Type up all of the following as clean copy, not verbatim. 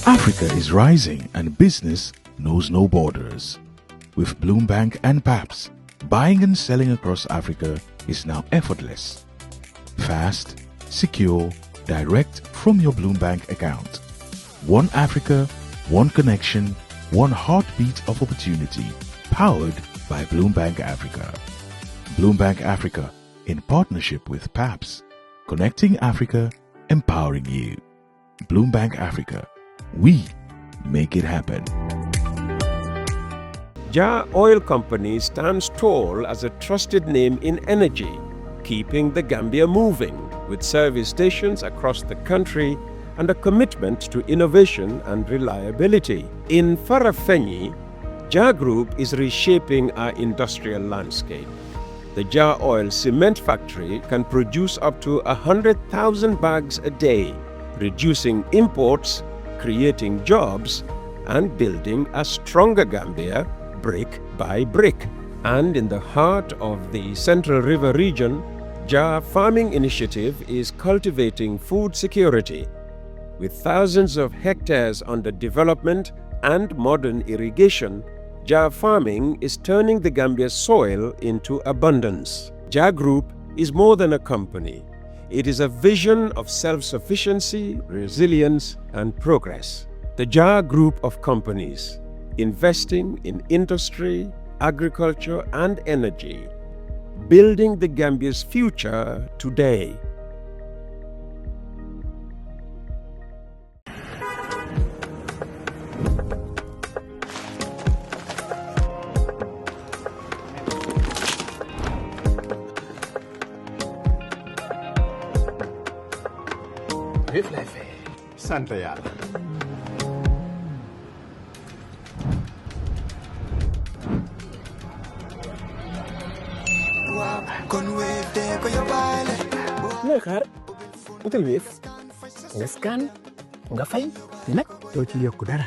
Africa is rising and business knows no borders. With Bloombank and PAPS, buying and selling across Africa is now effortless. Fast, secure, direct from your Bloombank account. One Africa, one connection, one heartbeat of opportunity, powered by Bloombank Africa. Bloombank Africa, in partnership with PAPS, connecting Africa, empowering you. Bloombank Africa, we make it happen. Jah Oil Company stands tall as a trusted name in energy, keeping the Gambia moving with service stations across the country and a commitment to innovation and reliability. In Farafenni, Jah Group is reshaping our industrial landscape. The Jah Oil Cement Factory can produce up to 100,000 bags a day, reducing imports, creating jobs, and building a stronger Gambia brick by brick. And in the heart of the Central River region, Jah Farming Initiative is cultivating food security. With thousands of hectares under development and modern irrigation, Jah Farming is turning the Gambia's soil into abundance. Jah Group is more than a company. It is a vision of self-sufficiency, resilience, and progress. The Jah Group of companies, investing in industry, agriculture, and energy, building the Gambia's future today. Sant Yàlla. Looy xaar utal Wave nga scan nga fay nag doo ci yokk dara.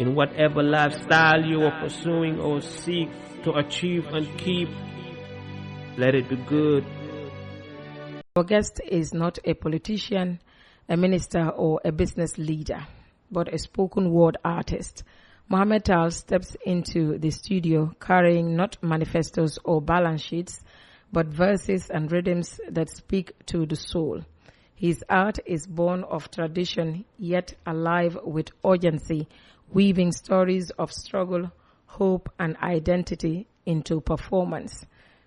In whatever lifestyle you are pursuing or seek to achieve and keep, let it be good. Our guest is not a politician, a minister, or a business leader, but a spoken word artist. Muhammed Taal steps into the studio carrying not manifestos or balance sheets, but verses and rhythms that speak to the soul. His art is born of tradition, yet alive with urgency, weaving stories of struggle, hope, and identity into performance.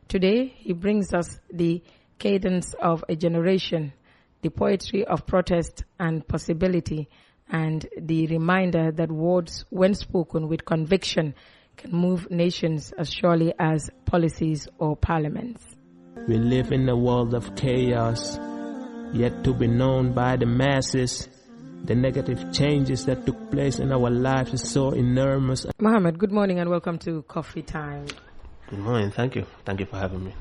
Today, he brings us the cadence of a generation, the poetry of protest and possibility, and the reminder that words, when spoken with conviction, can move nations as surely as policies or parliaments. We live in a world of chaos, yet to be known by the masses. The negative changes that took place in our lives is so enormous. Muhammad, good morning and welcome to Coffee Time. Good morning, thank you. Thank you for having me.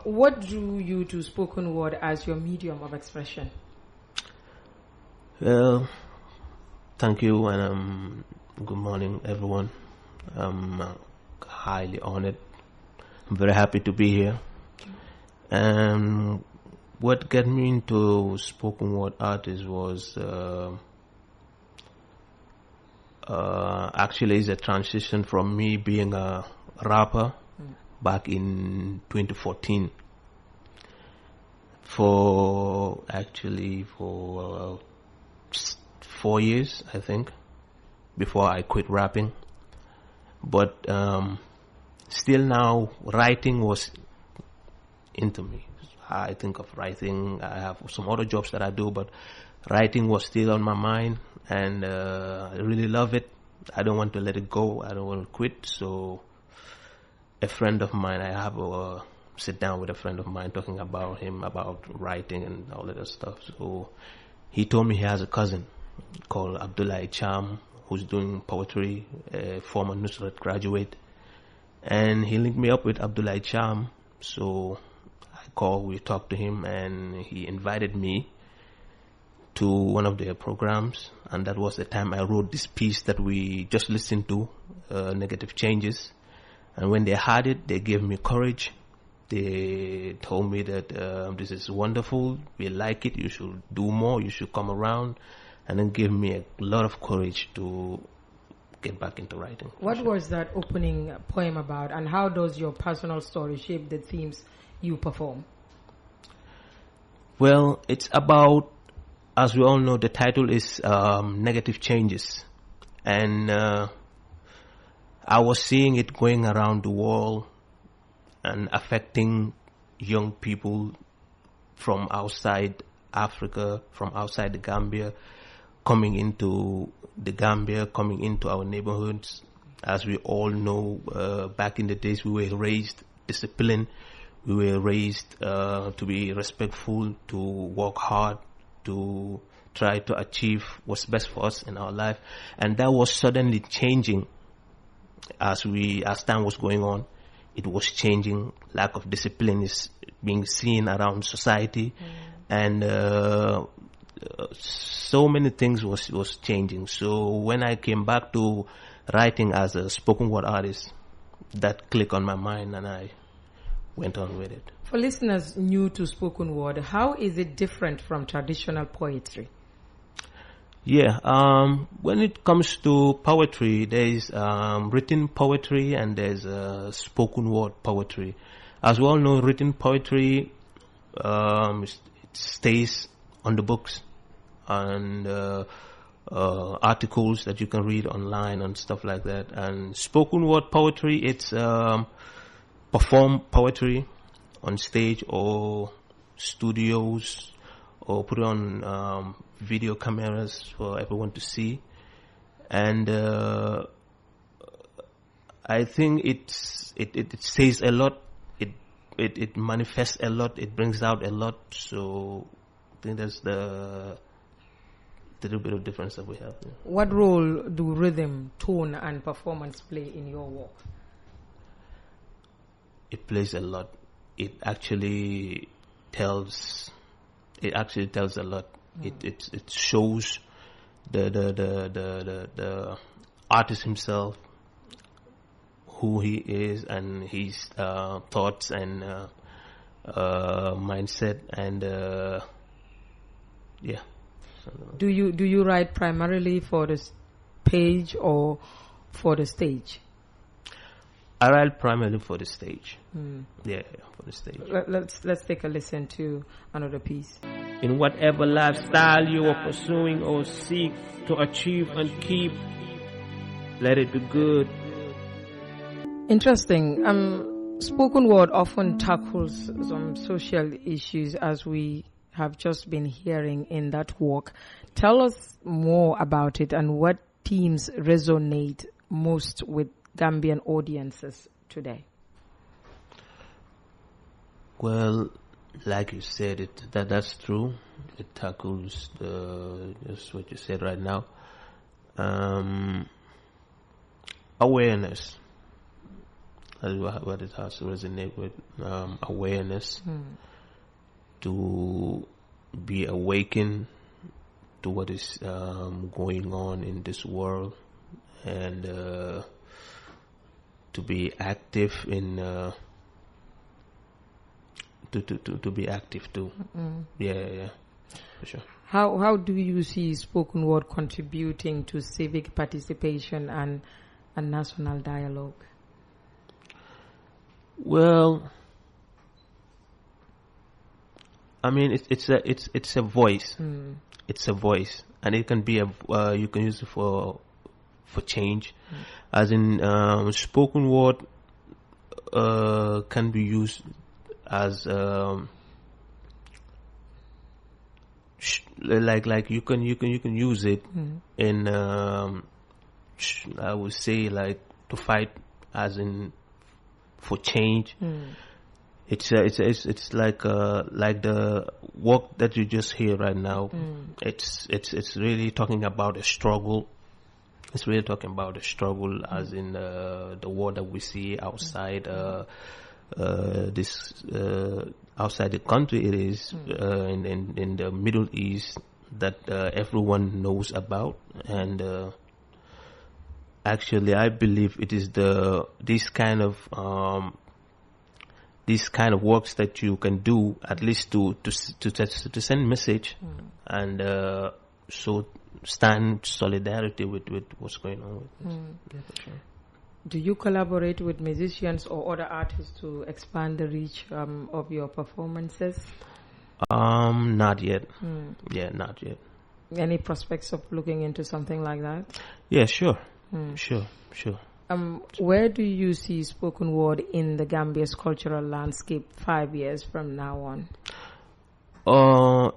What drew you to spoken word as your medium of expression? Well, thank you and good morning everyone. I'm highly honored. I'm very happy to be here. And what got me into spoken word artist was actually is a transition from me being a rapper back in 2014 for 4 years, I think, before I quit rapping. But still now writing was into me. I think of writing. I have some other jobs that I do, but writing was still on my mind, and I really love it. I don't want to let it go. I don't want to quit. So a friend of mine, I have a sit down with a friend of mine talking about him, about writing and all of that stuff. So he told me he has a cousin called Abdullah Cham who's doing poetry, a former Nusrat graduate. And he linked me up with Abdullah Cham. So we talked to him, and he invited me to one of their programs, and that was the time I wrote this piece that we just listened to, Negative Changes. And when they heard it, they gave me courage. They told me that this is wonderful, we like it, you should do more, you should come around, and then gave me a lot of courage to get back into writing. What was that opening poem about, and how does your personal story shape the themes you perform? Well, it's about, as we all know, the title is Negative Changes. And I was seeing it going around the world and affecting young people from outside Africa, from outside the Gambia, coming into the Gambia, coming into our neighborhoods. As we all know, back in the days we were raised disciplined. We were raised to be respectful, to work hard, to try to achieve what's best for us in our life. And that was suddenly changing as time was going on. It was changing. Lack of discipline is being seen around society. And so many things was changing. So when I came back to writing as a spoken word artist, that clicked on my mind and I went on with it. For listeners new to spoken word, how is it different from traditional poetry? Yeah, when it comes to poetry, there is written poetry and there's spoken word poetry. As we all know, written poetry it stays on the books and articles that you can read online and stuff like that. And spoken word poetry, it's perform poetry on stage or studios or put it on video cameras for everyone to see. And I think it says a lot, it manifests a lot, it brings out a lot. So I think that's the little bit of difference that we have. Yeah. What role do rhythm, tone and performance play in your work? It plays a lot. It actually tells a lot. It shows the artist himself, who he is and his thoughts and mindset, and yeah. Do you write primarily for the page or for the stage? I write primarily for the stage. Yeah, for the stage. Let's take a listen to another piece. In whatever lifestyle you are pursuing or seek to achieve and keep, let it be good. Interesting. Spoken word often tackles some social issues, as we have just been hearing in that work. Tell us more about it and what themes resonate most with Gambian audiences today. Well, like you said, that's true. It tackles just what you said right now. Awareness. That's what it has to resonate with. Awareness. To be awakened to what is going on in this world, and to be active in to be active too. Yeah, for sure. How do you see spoken word contributing to civic participation and national dialogue? Well, I mean, it's a voice. It's a voice, and it can be you can use it for change, as in spoken word can be used as like you can use it in I would say like to fight, as in for change. It's like the work that you just hear right now. It's really talking about a struggle. It's really talking about a struggle, as in the war that we see outside outside the country. It is in the Middle East, that everyone knows about, and actually I believe it is these kind of works that you can do at least to send message and so stand solidarity with what's going on with this. Yeah, for sure. Do you collaborate with musicians or other artists to expand the reach of your performances? Not yet. Yeah, not yet. Any prospects of looking into something like that? Yeah, sure. Sure. Where do you see spoken word in the Gambia's cultural landscape 5 years from now on?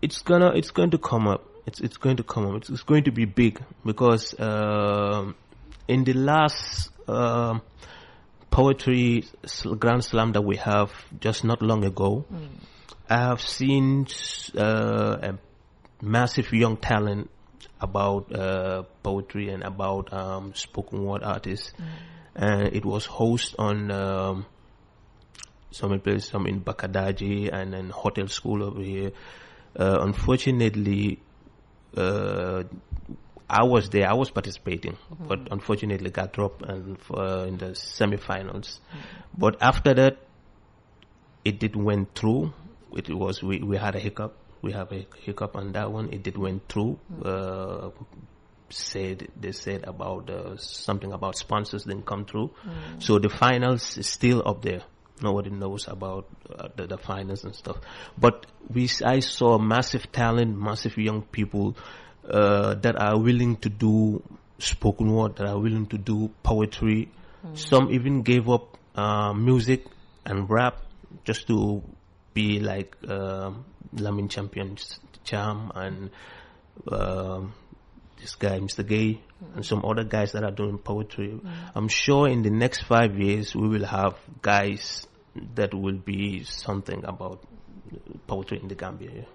It's going to come up. It's going to come up. It's going to be big because in the last poetry Grand Slam that we have just not long ago, I have seen a massive young talent about poetry and about spoken word artists, and it was hosted on some in Bakadaji and then Hotel School over here. Unfortunately, I was there. I was participating, but unfortunately got dropped in the semi-finals. But after that, it did went through. We had a hiccup. We have a hiccup on that one. It did went through. They said about something about sponsors didn't come through. So the finals is still up there. Nobody knows about the finals and stuff. But I saw massive talent, massive young people that are willing to do spoken word, that are willing to do poetry. Some even gave up music and rap just to be like Lamin Champion's Charm and this guy, Mr. Gay, and some other guys that are doing poetry. I'm sure in the next 5 years we will have guys that will be something about poetry in the Gambia.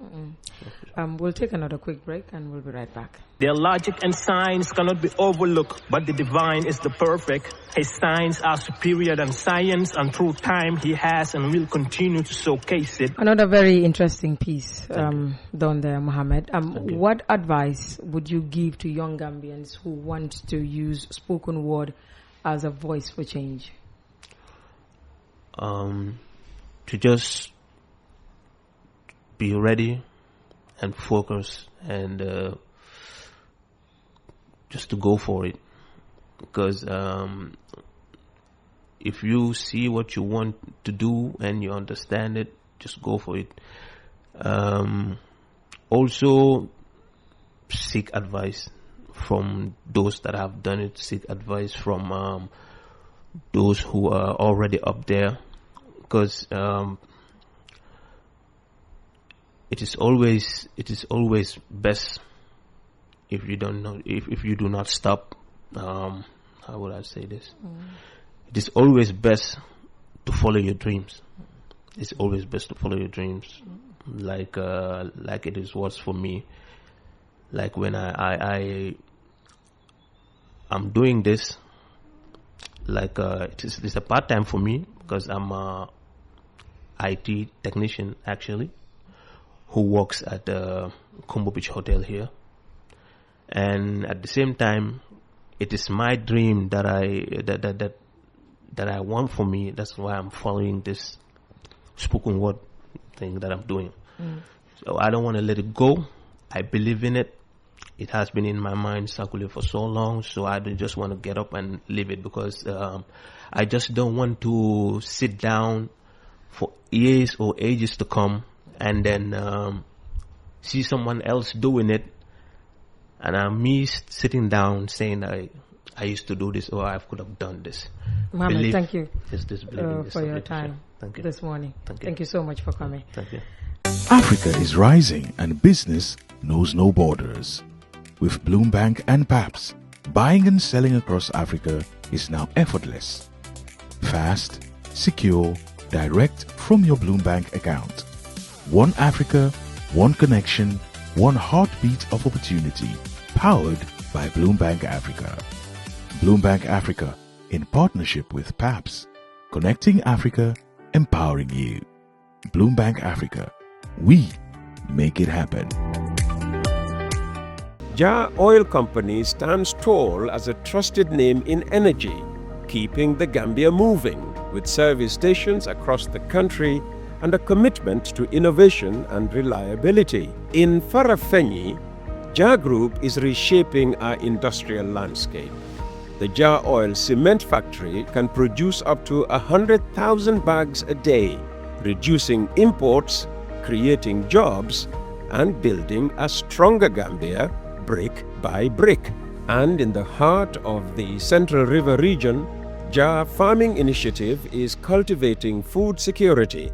We'll take another quick break and we'll be right back. Their logic and science cannot be overlooked, but the divine is the perfect. His signs are superior than science, and through time he has and will continue to showcase it. Another very interesting piece done there, Muhammad. What advice would you give to young Gambians who want to use spoken word as a voice for change? To just be ready and focus and just to go for it, because if you see what you want to do and you understand it, just go for it. Also seek advice from those that have done it. Seek advice from those who are already up there, because it is always best if you don't know, if you do not stop. How would I say this? It is always best to follow your dreams. It's always best to follow your dreams, like it was for me. Like when I'm doing this, like it's a part time for me, because I'm a IT technician actually, who works at the Kumbo Beach Hotel here. And at the same time, it is my dream that I want for me. That's why I'm following this spoken word thing that I'm doing. So I don't want to let it go. I believe in it. It has been in my mind circulating for so long, so I don't just want to get up and leave it, because I just don't want to sit down for years or ages to come and then see someone else doing it, and me sitting down saying I used to do this, or I could have done this. Muhammad, thank you for your time this morning. Thank you so much for coming. Thank you. Africa is rising and business knows no borders. With Bloombank and PAPS, buying and selling across Africa is now effortless. Fast, secure, direct from your Bloombank account. One Africa, one connection, one heartbeat of opportunity, powered by Bloombank Africa. Bloombank Africa, in partnership with PAPS, connecting Africa, empowering you. Bloombank Africa, we make it happen. Jah Oil Company stands tall as a trusted name in energy, keeping the Gambia moving with service stations across the country and a commitment to innovation and reliability. In Farafenni, Jah Group is reshaping our industrial landscape. The Jah Oil Cement Factory can produce up to 100,000 bags a day, reducing imports, creating jobs, and building a stronger Gambia brick by brick. And in the heart of the Central River region, Jah Farming Initiative is cultivating food security.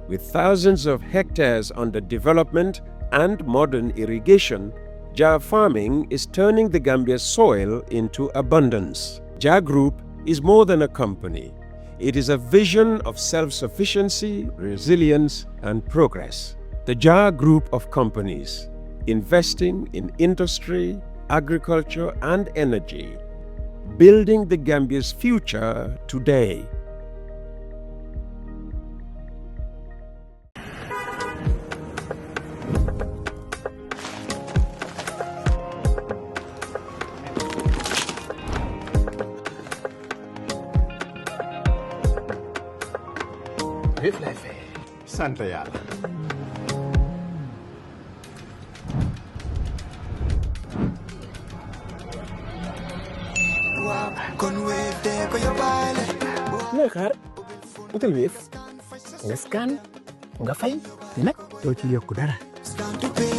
With thousands of hectares under development and modern irrigation, Jah Farming is turning the Gambia's soil into abundance. Jah Group is more than a company. It is a vision of self-sufficiency, resilience, and progress. The Jah Group of companies, investing in industry, agriculture, and energy, building the Gambia's future today. sant yàlla looy xaar utal Wave nga scan nga fay te nag doo ci yokku dara. Scan to pay